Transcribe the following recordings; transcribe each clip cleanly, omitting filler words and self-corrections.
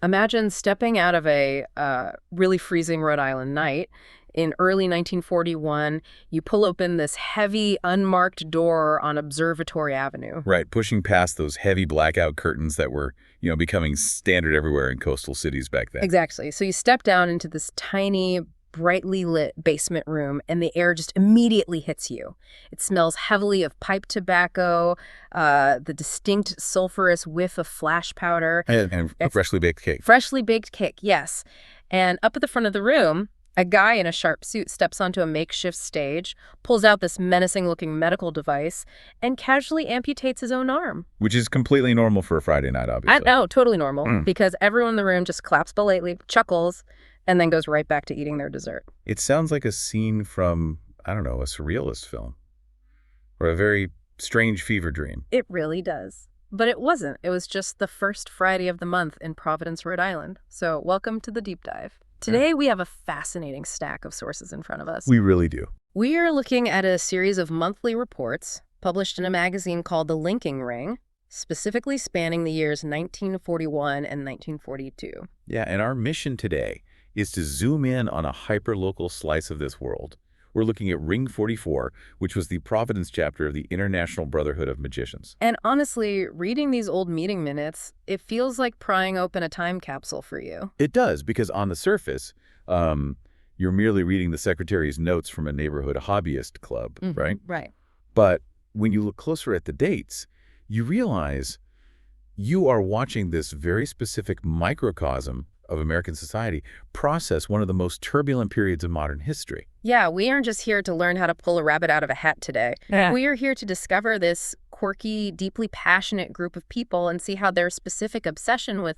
Imagine stepping out of a really freezing Rhode Island night. In early 1941, you pull open this heavy, unmarked door on Observatory Avenue. Right, pushing past those heavy blackout curtains that were, becoming standard everywhere in coastal cities back then. Exactly. So you step down into this tiny, brightly lit basement room, and the air just immediately hits you. It smells heavily of pipe tobacco, the distinct sulfurous whiff of flash powder. And a freshly baked cake. Freshly baked cake, yes. And up at the front of the room, a guy in a sharp suit steps onto a makeshift stage, pulls out this menacing-looking medical device, and casually amputates his own arm. Which is completely normal for a Friday night, obviously. Totally normal, because everyone in the room just claps politely, chuckles, and then goes right back to eating their dessert. It sounds like a scene from, I don't know, a surrealist film. Or a very strange fever dream. It really does. But it wasn't. It was just the first Friday of the month in Providence, Rhode Island. So welcome to the deep dive. Today, we have a fascinating stack of sources in front of us. We really do. We are looking at a series of monthly reports published in a magazine called The Linking Ring, specifically spanning the years 1941 and 1942. Yeah, and our mission today is to zoom in on a hyper-local slice of this world. We're looking at Ring 44, which was the Providence chapter of the International Brotherhood of Magicians. And honestly, reading these old meeting minutes, it feels like prying open a time capsule for you. It does, because on the surface, you're merely reading the secretary's notes from a neighborhood hobbyist club, right? Right. But when you look closer at the dates, you realize you are watching this very specific microcosm of American society process one of the most turbulent periods of modern history. Yeah, we aren't just here to learn how to pull a rabbit out of a hat today. Yeah. We are here to discover this quirky, deeply passionate group of people and see how their specific obsession with,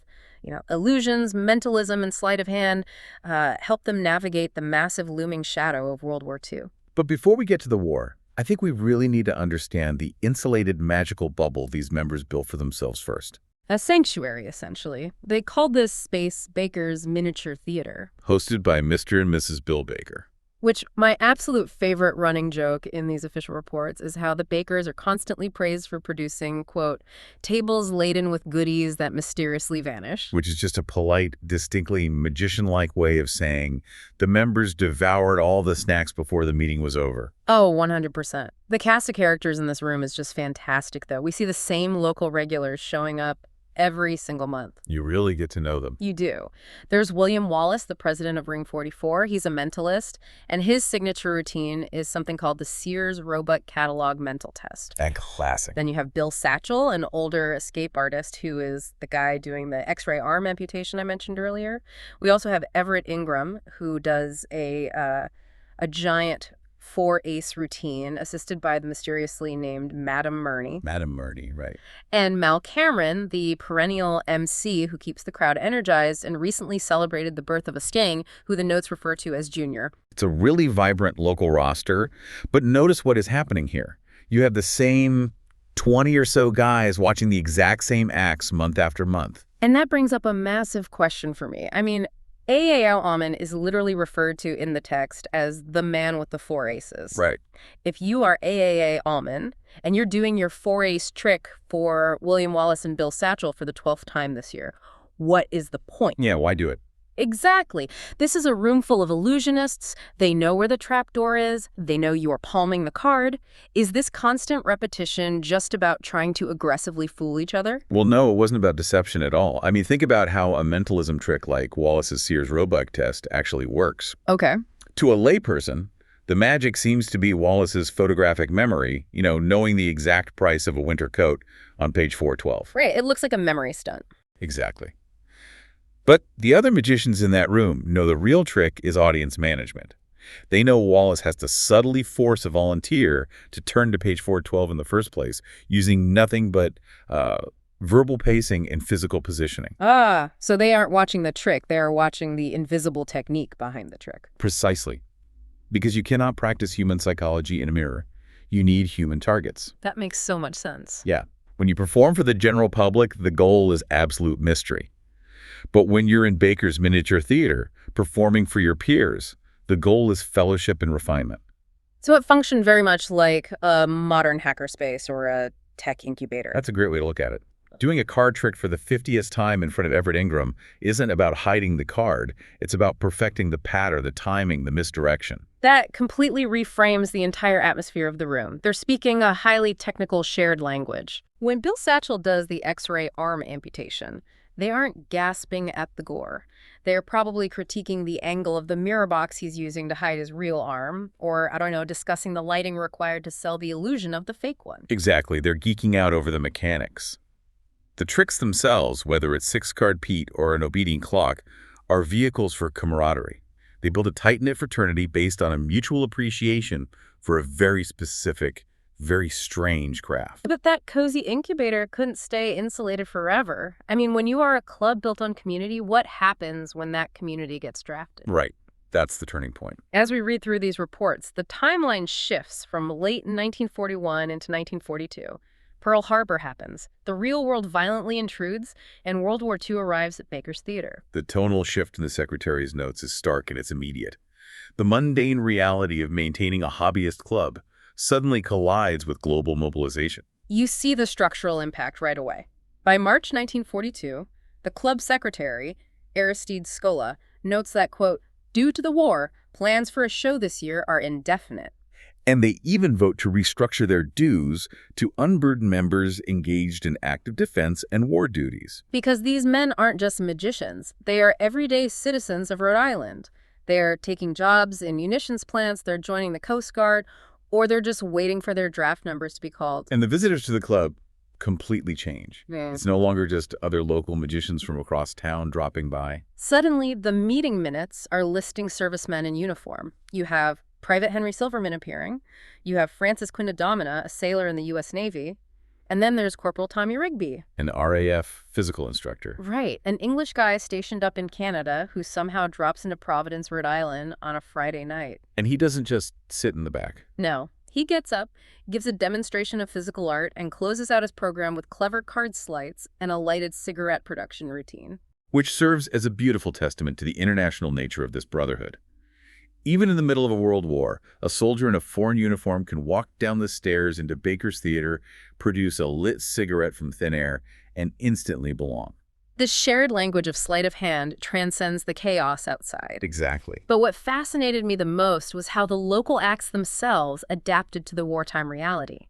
illusions, mentalism, and sleight of hand help them navigate the massive looming shadow of World War II. But before we get to the war, I think we really need to understand the insulated magical bubble these members built for themselves first. A sanctuary, essentially. They called this space Baker's Miniature Theater. Hosted by Mr. and Mrs. Bill Baker. Which, my absolute favorite running joke in these official reports is how the Bakers are constantly praised for producing, quote, tables laden with goodies that mysteriously vanish. Which is just a polite, distinctly magician-like way of saying the members devoured all the snacks before the meeting was over. Oh, 100%. The cast of characters in this room is just fantastic, though. We see the same local regulars showing up every single month. You really get to know them. You do. There's William Wallace, the president of Ring 44. He's a mentalist, and his signature routine is something called the Sears Roebuck Catalog Mental Test. And classic. Then you have Bill Satchel, an older escape artist who is the guy doing the X-ray arm amputation I mentioned earlier. We also have Everett Ingram, who does a giant 4-ace routine, assisted by the mysteriously named Madame Murney. Madame Murney, right. And Mal Cameron, the perennial MC who keeps the crowd energized and recently celebrated the birth of a Sting, who the notes refer to as Junior. It's a really vibrant local roster, but notice what is happening here. You have the same 20 or so guys watching the exact same acts month after month. And that brings up a massive question for me. I mean, AAO Alman is literally referred to in the text as the man with the 4 aces. Right. If you are AAA Alman and you're doing your 4-ace trick for William Wallace and Bill Satchel for the 12th time this year, what is the point? Yeah, why do it? Exactly. This is a room full of illusionists. They know where the trapdoor is. They know you are palming the card. Is this constant repetition just about trying to aggressively fool each other? Well, no, it wasn't about deception at all. I mean, think about how a mentalism trick like Wallace's Sears Roebuck test actually works. Okay. To a layperson, the magic seems to be Wallace's photographic memory, knowing the exact price of a winter coat on page 412. Right. It looks like a memory stunt. Exactly. But the other magicians in that room know the real trick is audience management. They know Wallace has to subtly force a volunteer to turn to page 412 in the first place, using nothing but verbal pacing and physical positioning. Ah, so they aren't watching the trick. They are watching the invisible technique behind the trick. Precisely. Because you cannot practice human psychology in a mirror. You need human targets. That makes so much sense. Yeah. When you perform for the general public, the goal is absolute mystery. But when you're in Baker's Miniature Theater, performing for your peers, the goal is fellowship and refinement. So it functioned very much like a modern hackerspace or a tech incubator. That's a great way to look at it. Doing a card trick for the 50th time in front of Everett Ingram isn't about hiding the card. It's about perfecting the pattern, the timing, the misdirection. That completely reframes the entire atmosphere of the room. They're speaking a highly technical shared language. When Bill Satchel does the X-ray arm amputation, they aren't gasping at the gore. They're probably critiquing the angle of the mirror box he's using to hide his real arm, or, I don't know, discussing the lighting required to sell the illusion of the fake one. Exactly, they're geeking out over the mechanics. The tricks themselves, whether it's six-card Pete or an obedient clock, are vehicles for camaraderie. They build a tight-knit fraternity based on a mutual appreciation for a very specific, very strange craft. But that cozy incubator couldn't stay insulated forever. I mean, when you are a club built on community, what happens when that community gets drafted? Right. That's the turning point. As we read through these reports, the timeline shifts from late 1941 into 1942. Pearl Harbor happens, the real world violently intrudes, and World War II arrives at Baker's Theater. The tonal shift in the secretary's notes is stark and it's immediate. The mundane reality of maintaining a hobbyist club suddenly collides with global mobilization. You see the structural impact right away. By March 1942, the club secretary, Aristide Scola, notes that, quote, due to the war, plans for a show this year are indefinite. And they even vote to restructure their dues to unburden members engaged in active defense and war duties. Because these men aren't just magicians. They are everyday citizens of Rhode Island. They're taking jobs in munitions plants, they're joining the Coast Guard, or they're just waiting for their draft numbers to be called. And the visitors to the club completely change. Yeah. It's no longer just other local magicians from across town dropping by. Suddenly, the meeting minutes are listing servicemen in uniform. You have Private Henry Silverman appearing. You have Francis Quintadomina, a sailor in the U.S. Navy. And then there's Corporal Tommy Rigby. An RAF physical instructor. Right, an English guy stationed up in Canada who somehow drops into Providence, Rhode Island on a Friday night. And he doesn't just sit in the back. No, he gets up, gives a demonstration of physical art, and closes out his program with clever card sleights and a lighted cigarette production routine. Which serves as a beautiful testament to the international nature of this brotherhood. Even in the middle of a world war, a soldier in a foreign uniform can walk down the stairs into Baker's Theater, produce a lit cigarette from thin air, and instantly belong. This shared language of sleight of hand transcends the chaos outside. Exactly. But what fascinated me the most was how the local acts themselves adapted to the wartime reality.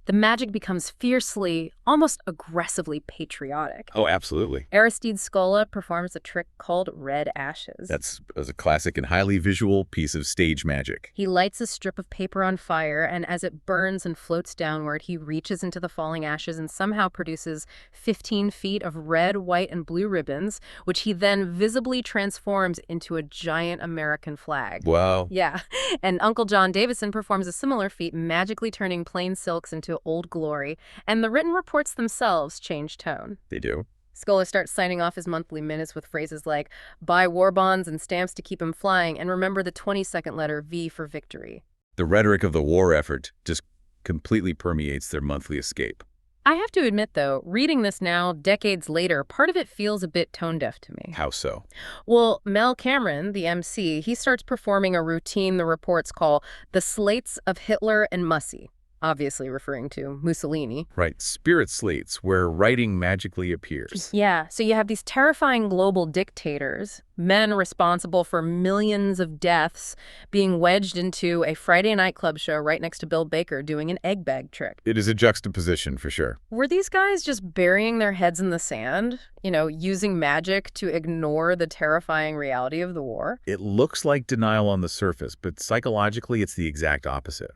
The magic becomes fiercely, almost aggressively patriotic. Oh, absolutely. Aristide Scola performs a trick called Red Ashes. That's a classic and highly visual piece of stage magic. He lights a strip of paper on fire, and as it burns and floats downward, he reaches into the falling ashes and somehow produces 15 feet of red, white, and blue ribbons, which he then visibly transforms into a giant American flag. Wow. Yeah, and Uncle John Davison performs a similar feat, magically turning plain silks into old glory, and the written reports themselves change tone. They do. Scola starts signing off his monthly minutes with phrases like, buy war bonds and stamps to keep him flying, and remember the 22nd letter V for victory. The rhetoric of the war effort just completely permeates their monthly escape. I have to admit, though, reading this now, decades later, part of it feels a bit tone-deaf to me. How so? Well, Mel Cameron, the MC, he starts performing a routine the reports call the Slates of Hitler and Mussy, obviously referring to Mussolini. Right, spirit slates, where writing magically appears. Yeah, so you have these terrifying global dictators, men responsible for millions of deaths, being wedged into a Friday night club show right next to Bill Baker doing an egg bag trick. It is a juxtaposition, for sure. Were these guys just burying their heads in the sand, using magic to ignore the terrifying reality of the war? It looks like denial on the surface, but psychologically it's the exact opposite.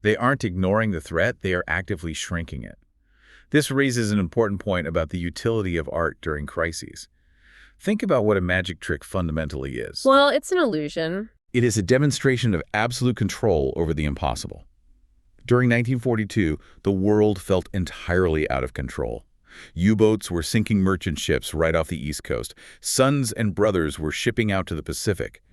They aren't ignoring the threat, they are actively shrinking it. This raises an important point about the utility of art during crises. Think about what a magic trick fundamentally is. Well, it's an illusion. It is a demonstration of absolute control over the impossible. During 1942, the world felt entirely out of control. U-boats were sinking merchant ships right off the East Coast. Sons and brothers were shipping out to the Pacific.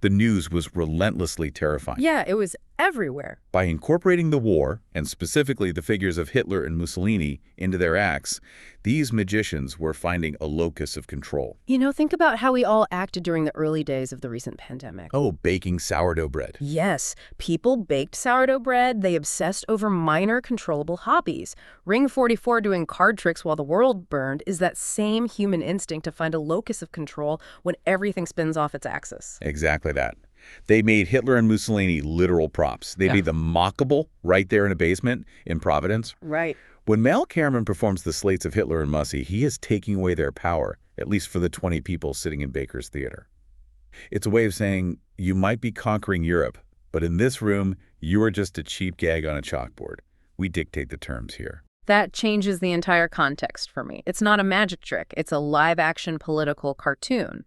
The news was relentlessly terrifying. Yeah, it was everywhere. By incorporating the war, and specifically the figures of Hitler and Mussolini, into their acts, these magicians were finding a locus of control. Think about how we all acted during the early days of the recent pandemic. Oh, baking sourdough bread. Yes, people baked sourdough bread. They obsessed over minor controllable hobbies. Ring 44 doing card tricks while the world burned is that same human instinct to find a locus of control when everything spins off its axis. Exactly that. They made Hitler and Mussolini literal props. They made them mockable right there in a basement in Providence. Right. When Mal Cameron performs the slates of Hitler and Mussie, he is taking away their power, at least for the 20 people sitting in Baker's Theater. It's a way of saying, you might be conquering Europe, but in this room, you are just a cheap gag on a chalkboard. We dictate the terms here. That changes the entire context for me. It's not a magic trick. It's a live-action political cartoon.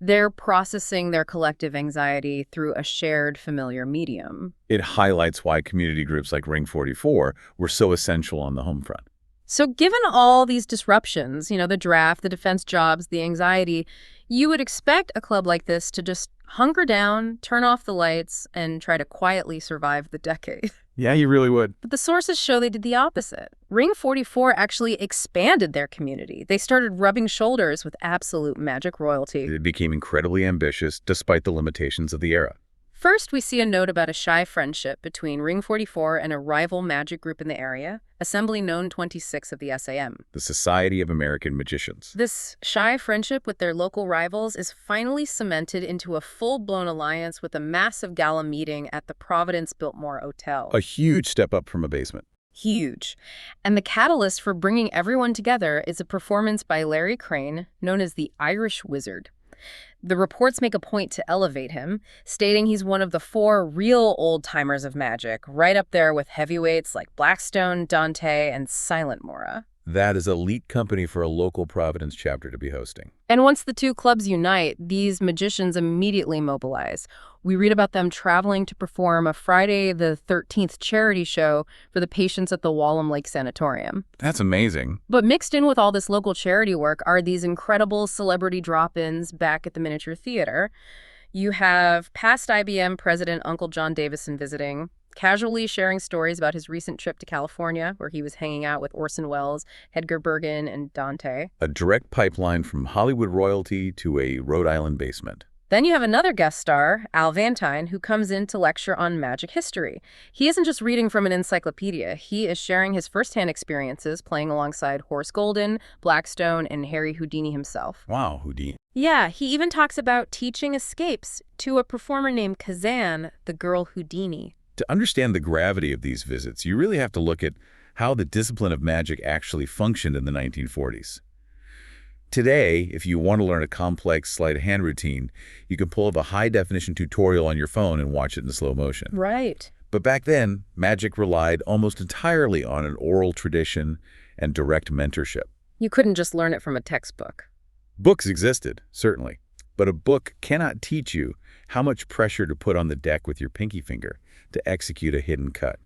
They're processing their collective anxiety through a shared familiar medium. It highlights why community groups like Ring 44 were so essential on the home front. So given all these disruptions, the draft, the defense jobs, the anxiety, you would expect a club like this to just hunker down, turn off the lights, and try to quietly survive the decade. Yeah, you really would. But the sources show they did the opposite. Ring 44 actually expanded their community. They started rubbing shoulders with absolute magic royalty. It became incredibly ambitious despite the limitations of the era. First, we see a note about a shy friendship between Ring 44 and a rival magic group in the area, Assembly Known 26 of the SAM. The Society of American Magicians. This shy friendship with their local rivals is finally cemented into a full-blown alliance with a massive gala meeting at the Providence Biltmore Hotel. A huge step up from a basement. Huge. And the catalyst for bringing everyone together is a performance by Larry Crane, known as the Irish Wizard. The reports make a point to elevate him, stating he's one of the 4 real old-timers of magic, right up there with heavyweights like Blackstone, Dante, and Silent Mora. That is elite company for a local Providence chapter to be hosting. And once the two clubs unite, these magicians immediately mobilize. We read about them traveling to perform a Friday the 13th charity show for the patients at the Wallem Lake Sanatorium. That's amazing. But mixed in with all this local charity work are these incredible celebrity drop-ins back at the miniature theater. You have past IBM president Uncle John Davison visiting, casually sharing stories about his recent trip to California, where he was hanging out with Orson Welles, Edgar Bergen, and Dante. A direct pipeline from Hollywood royalty to a Rhode Island basement. Then you have another guest star, Al Vantine, who comes in to lecture on magic history. He isn't just reading from an encyclopedia. He is sharing his firsthand experiences playing alongside Horace Golden, Blackstone, and Harry Houdini himself. Wow, Houdini. Yeah, he even talks about teaching escapes to a performer named Kazan, the girl Houdini. To understand the gravity of these visits, you really have to look at how the discipline of magic actually functioned in the 1940s. Today, if you want to learn a complex sleight of hand routine, you can pull up a high-definition tutorial on your phone and watch it in slow motion. Right. But back then, magic relied almost entirely on an oral tradition and direct mentorship. You couldn't just learn it from a textbook. Books existed, certainly, but a book cannot teach you how much pressure to put on the deck with your pinky finger to execute a hidden cut.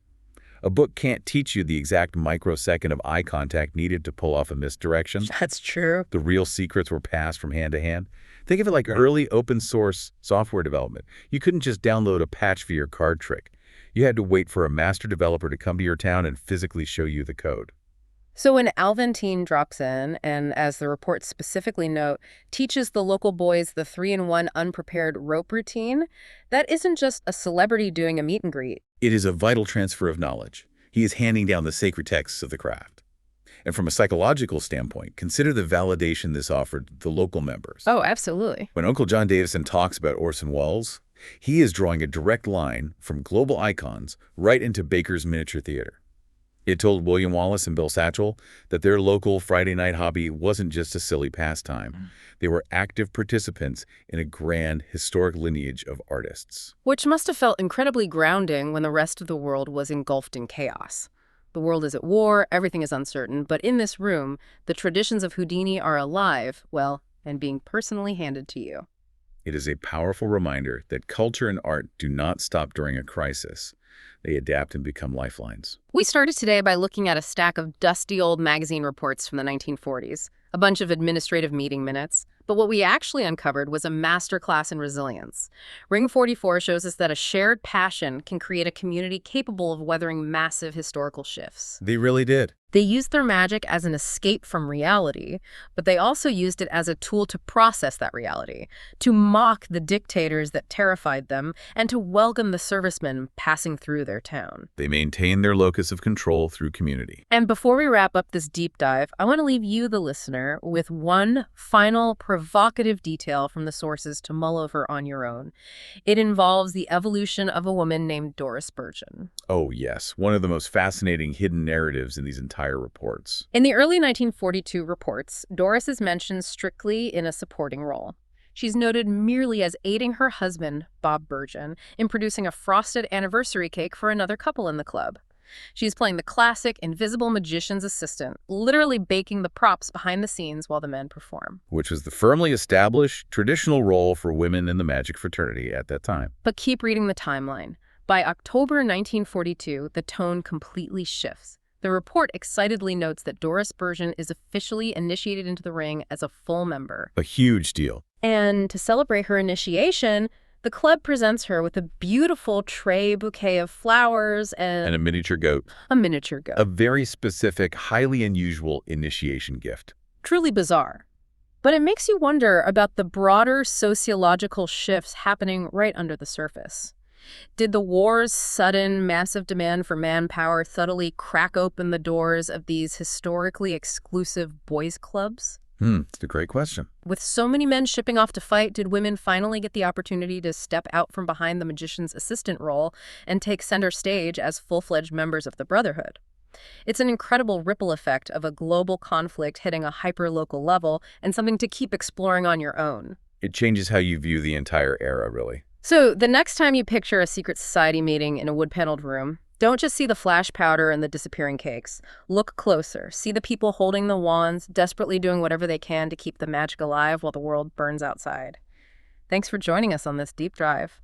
A book can't teach you the exact microsecond of eye contact needed to pull off a misdirection. That's true. The real secrets were passed from hand to hand. Think of it like early open source software development. You couldn't just download a patch for your card trick. You had to wait for a master developer to come to your town and physically show you the code. So when Al Vantine drops in, and as the reports specifically note, teaches the local boys the 3-in-1 unprepared rope routine, that isn't just a celebrity doing a meet and greet. It is a vital transfer of knowledge. He is handing down the sacred texts of the craft. And from a psychological standpoint, consider the validation this offered the local members. Oh, absolutely. When Uncle John Davison talks about Orson Welles, he is drawing a direct line from global icons right into Baker's miniature theater. It told William Wallace and Bill Satchel that their local Friday night hobby wasn't just a silly pastime. They were active participants in a grand, historic lineage of artists. Which must have felt incredibly grounding when the rest of the world was engulfed in chaos. The world is at war, everything is uncertain, but in this room, the traditions of Houdini are alive, well, and being personally handed to you. It is a powerful reminder that culture and art do not stop during a crisis. They adapt and become lifelines. We started today by looking at a stack of dusty old magazine reports from the 1940s, a bunch of administrative meeting minutes. But what we actually uncovered was a masterclass in resilience. Ring 44 shows us that a shared passion can create a community capable of weathering massive historical shifts. They really did. They used their magic as an escape from reality, but they also used it as a tool to process that reality, to mock the dictators that terrified them, and to welcome the servicemen passing through their town. They maintained their locus of control through community. And before we wrap up this deep dive, I want to leave you, the listener, with one final provocative detail from the sources to mull over on your own. It involves the evolution of a woman named Doris Spurgeon. Oh, yes, one of the most fascinating hidden narratives in these entire reports. In the early 1942 reports, Doris is mentioned strictly in a supporting role. She's noted merely as aiding her husband, Bob Burgeon, in producing a frosted anniversary cake for another couple in the club. She's playing the classic invisible magician's assistant, literally baking the props behind the scenes while the men perform. Which was the firmly established traditional role for women in the magic fraternity at that time. But keep reading the timeline. By October 1942, the tone completely shifts. The report excitedly notes that Doris Spurgeon is officially initiated into the ring as a full member. A huge deal. And to celebrate her initiation, the club presents her with a beautiful tray bouquet of flowers And a miniature goat. a miniature goat. A very specific, highly unusual initiation gift. Truly bizarre. But it makes you wonder about the broader sociological shifts happening right under the surface. Did the war's sudden, massive demand for manpower subtly crack open the doors of these historically exclusive boys' clubs? It's a great question. With so many men shipping off to fight, did women finally get the opportunity to step out from behind the magician's assistant role and take center stage as full-fledged members of the Brotherhood? It's an incredible ripple effect of a global conflict hitting a hyper-local level and something to keep exploring on your own. It changes how you view the entire era, really. So the next time you picture a secret society meeting in a wood-paneled room, don't just see the flash powder and the disappearing cakes. Look closer. See the people holding the wands, desperately doing whatever they can to keep the magic alive while the world burns outside. Thanks for joining us on this deep dive.